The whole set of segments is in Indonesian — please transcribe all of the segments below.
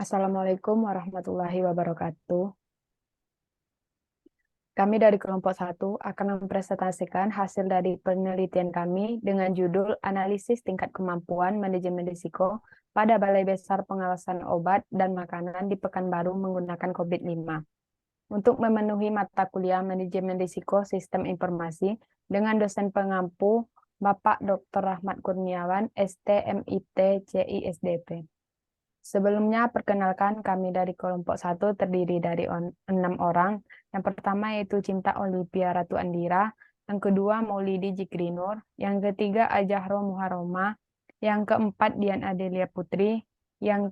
Assalamualaikum warahmatullahi wabarakatuh. Kami dari kelompok 1 akan mempresentasikan hasil dari penelitian kami dengan judul Analisis Tingkat Kemampuan Manajemen Risiko pada Balai Besar Pengawasan Obat dan Makanan di Pekanbaru menggunakan COVID-5. Untuk memenuhi mata kuliah Manajemen Risiko Sistem Informasi dengan dosen pengampu Bapak Dr. Rahmat Kurniawan, STMIT CISDP. Sebelumnya, perkenalkan kami dari kelompok 1 terdiri dari 6 orang. Yang pertama yaitu Cinta Olivia Ratu Andira, yang kedua Maulidi Jikrinur, yang ketiga Ajahro Muharoma, yang keempat Dian Adelia Putri, yang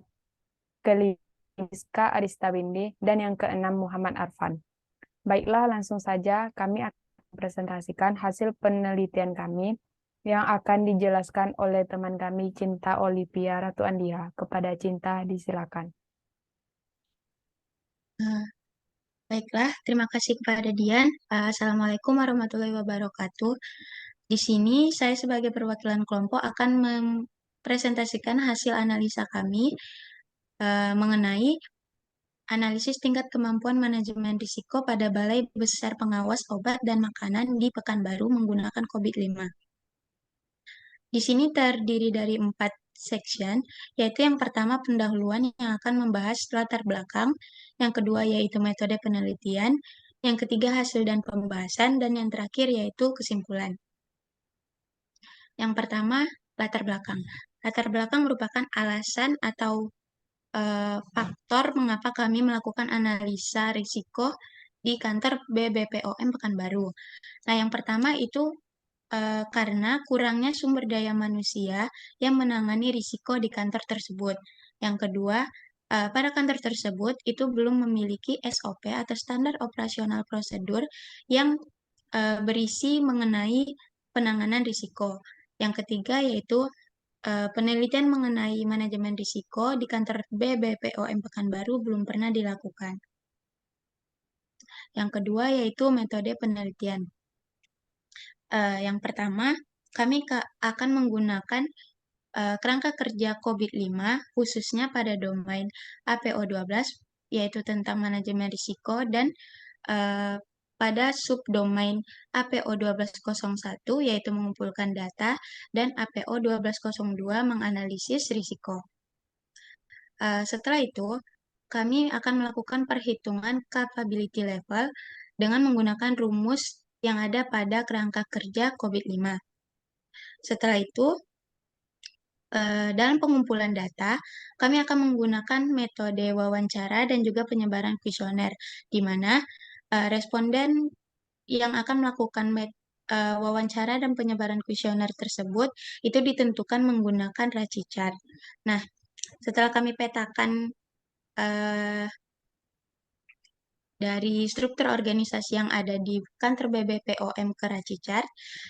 kelima Rizka Arista Windy, dan yang keenam Muhammad Arfan. Baiklah, langsung saja kami akan presentasikan hasil penelitian kami yang akan dijelaskan oleh teman kami Cinta Olivia Ratu Andira. Kepada Cinta, disilakan. Eh, Baiklah, terima kasih kepada Dian. Assalamualaikum warahmatullahi wabarakatuh. Di sini saya sebagai perwakilan kelompok akan mempresentasikan hasil analisa kami mengenai analisis tingkat kemampuan manajemen risiko pada Balai Besar Pengawas Obat dan Makanan di Pekanbaru menggunakan COVID-5. Di sini terdiri dari 4 section, yaitu yang pertama pendahuluan yang akan membahas latar belakang, yang kedua yaitu metode penelitian, yang ketiga hasil dan pembahasan, dan yang terakhir yaitu kesimpulan. Yang pertama, latar belakang. Latar belakang merupakan alasan atau faktor mengapa kami melakukan analisa risiko di kantor BBPOM Pekanbaru. Nah, yang pertama itu karena kurangnya sumber daya manusia yang menangani risiko di kantor tersebut. Yang kedua, pada kantor tersebut itu belum memiliki SOP atau standar operasional prosedur yang berisi mengenai penanganan risiko. Yang ketiga yaitu penelitian mengenai manajemen risiko di kantor BBPOM Pekanbaru belum pernah dilakukan. Yang kedua yaitu metode penelitian. Yang pertama, kami akan menggunakan kerangka kerja COVID-5 khususnya pada domain APO12 yaitu tentang manajemen risiko dan pada subdomain APO1201 yaitu mengumpulkan data dan APO1202 menganalisis risiko. Setelah itu, kami akan melakukan perhitungan capability level dengan menggunakan rumus yang ada pada kerangka kerja COVID-5. Setelah itu, dalam pengumpulan data, kami akan menggunakan metode wawancara dan juga penyebaran kuesioner, di mana responden yang akan melakukan wawancara dan penyebaran kuesioner tersebut itu ditentukan menggunakan Raci-Chart. Nah, setelah kami petakan dari struktur organisasi yang ada di kantor BBPOM ke Raci-Chart,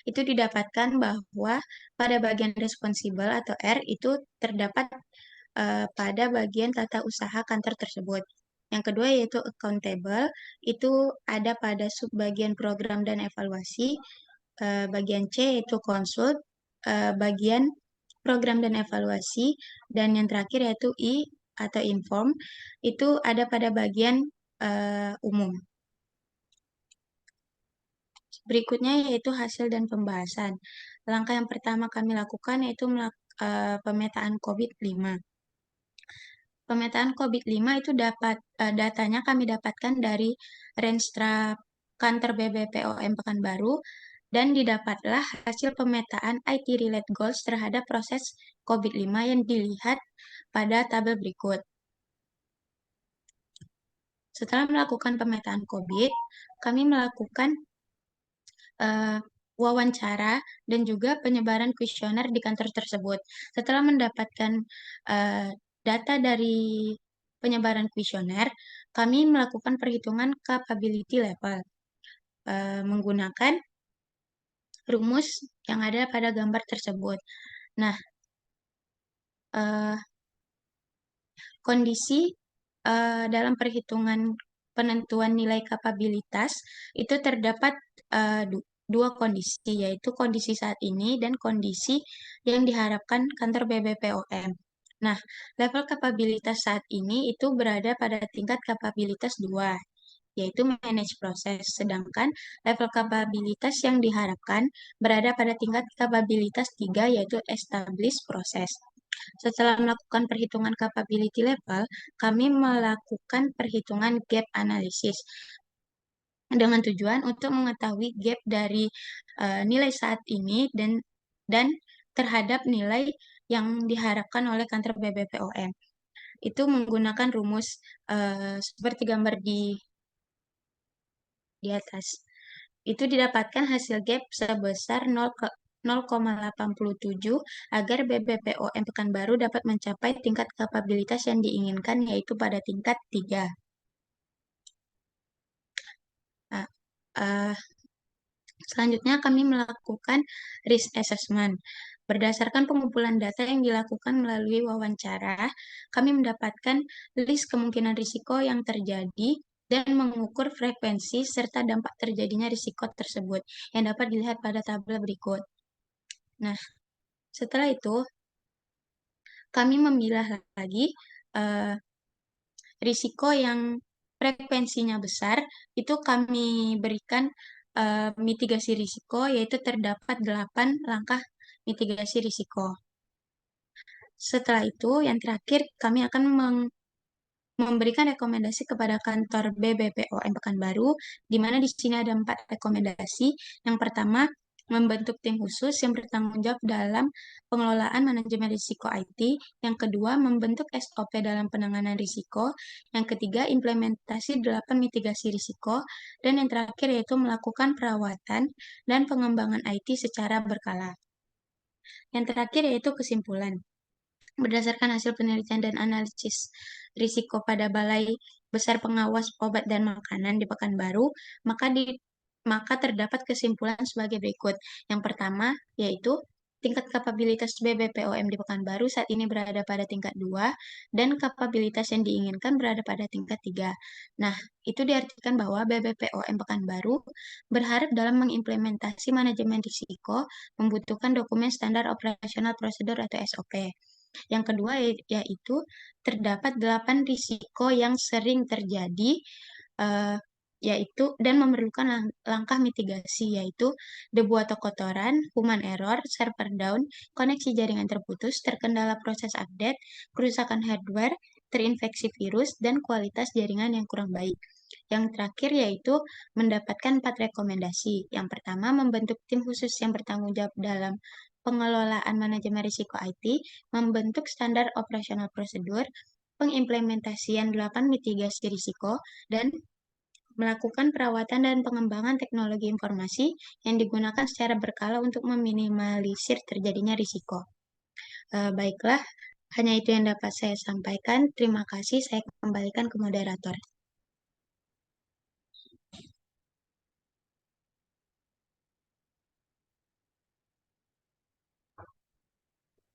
itu didapatkan bahwa pada bagian responsibel atau R itu terdapat pada bagian tata usaha kantor tersebut. Yang kedua yaitu accountable, itu ada pada subbagian program dan evaluasi. Bagian C yaitu consult, bagian program dan evaluasi, dan yang terakhir yaitu I atau inform, itu ada pada bagian umum. Berikutnya yaitu hasil dan pembahasan. Langkah yang pertama kami lakukan yaitu pemetaan COVID-5. Pemetaan COVID-5 itu datanya kami dapatkan dari Renstra Kantor BBPOM Pekanbaru dan didapatlah hasil pemetaan IT-related goals terhadap proses COVID-5 yang dilihat pada tabel berikut. Setelah melakukan pemetaan COVID, kami melakukan wawancara dan juga penyebaran kuesioner di kantor tersebut. Setelah mendapatkan data dari penyebaran kuesioner, kami melakukan perhitungan capability level menggunakan rumus yang ada pada gambar tersebut. Nah, kondisi dalam perhitungan penentuan nilai kapabilitas itu terdapat dua kondisi, yaitu kondisi saat ini dan kondisi yang diharapkan kantor BBPOM. Nah, level kapabilitas saat ini itu berada pada tingkat kapabilitas 2, yaitu manage proses. Sedangkan level kapabilitas yang diharapkan berada pada tingkat kapabilitas 3, yaitu establish proses. Setelah melakukan perhitungan capability level, kami melakukan perhitungan gap analysis dengan tujuan untuk mengetahui gap dari nilai saat ini dan terhadap nilai yang diharapkan oleh kantor BBPOM. Itu menggunakan rumus seperti gambar di atas. Itu didapatkan hasil gap sebesar 0,87 agar BBPOM Pekanbaru dapat mencapai tingkat kapabilitas yang diinginkan, yaitu pada tingkat 3. Nah, selanjutnya kami melakukan risk assessment. Berdasarkan pengumpulan data yang dilakukan melalui wawancara, kami mendapatkan list kemungkinan risiko yang terjadi dan mengukur frekuensi serta dampak terjadinya risiko tersebut yang dapat dilihat pada tabel berikut. Nah, setelah itu kami memilah lagi risiko yang frekuensinya besar, itu kami berikan mitigasi risiko, yaitu terdapat 8 langkah mitigasi risiko. Setelah itu, yang terakhir kami akan memberikan rekomendasi kepada kantor BBPOM Pekanbaru, di mana di sini ada 4 rekomendasi. Yang pertama, membentuk tim khusus yang bertanggung jawab dalam pengelolaan manajemen risiko IT. Yang kedua, membentuk SOP dalam penanganan risiko. Yang ketiga, implementasi 8 mitigasi risiko. Dan yang terakhir yaitu melakukan perawatan dan pengembangan IT secara berkala. Yang terakhir yaitu kesimpulan. Berdasarkan hasil penelitian dan analisis risiko pada Balai Besar Pengawas Obat dan Makanan di Pekanbaru, maka terdapat kesimpulan sebagai berikut. Yang pertama, yaitu tingkat kapabilitas BBPOM di Pekanbaru saat ini berada pada tingkat 2 dan kapabilitas yang diinginkan berada pada tingkat 3. Nah, itu diartikan bahwa BBPOM Pekanbaru berharap dalam mengimplementasi manajemen risiko membutuhkan dokumen standar operasional prosedur atau SOP. Yang kedua yaitu terdapat 8 risiko yang sering terjadi yaitu dan memerlukan langkah mitigasi, yaitu debu atau kotoran, human error, server down, koneksi jaringan terputus, terkendala proses update, kerusakan hardware, terinfeksi virus, dan kualitas jaringan yang kurang baik. Yang terakhir yaitu mendapatkan 4 rekomendasi. Yang pertama, membentuk tim khusus yang bertanggung jawab dalam pengelolaan manajemen risiko IT, membentuk standar operasional prosedur, pengimplementasian 8 mitigasi risiko, dan melakukan perawatan dan pengembangan teknologi informasi yang digunakan secara berkala untuk meminimalisir terjadinya risiko. Baiklah, hanya itu yang dapat saya sampaikan. Terima kasih, saya kembalikan ke moderator.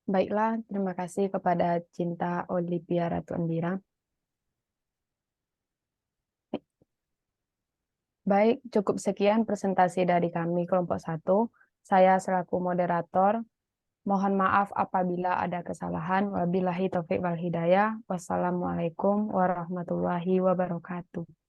Baiklah, terima kasih kepada Cinta Olivia Ratu Andira. Baik, cukup sekian presentasi dari kami kelompok 1. Saya selaku moderator, mohon maaf apabila ada kesalahan. Wabillahi taufiq wal hidayah. Wassalamualaikum warahmatullahi wabarakatuh.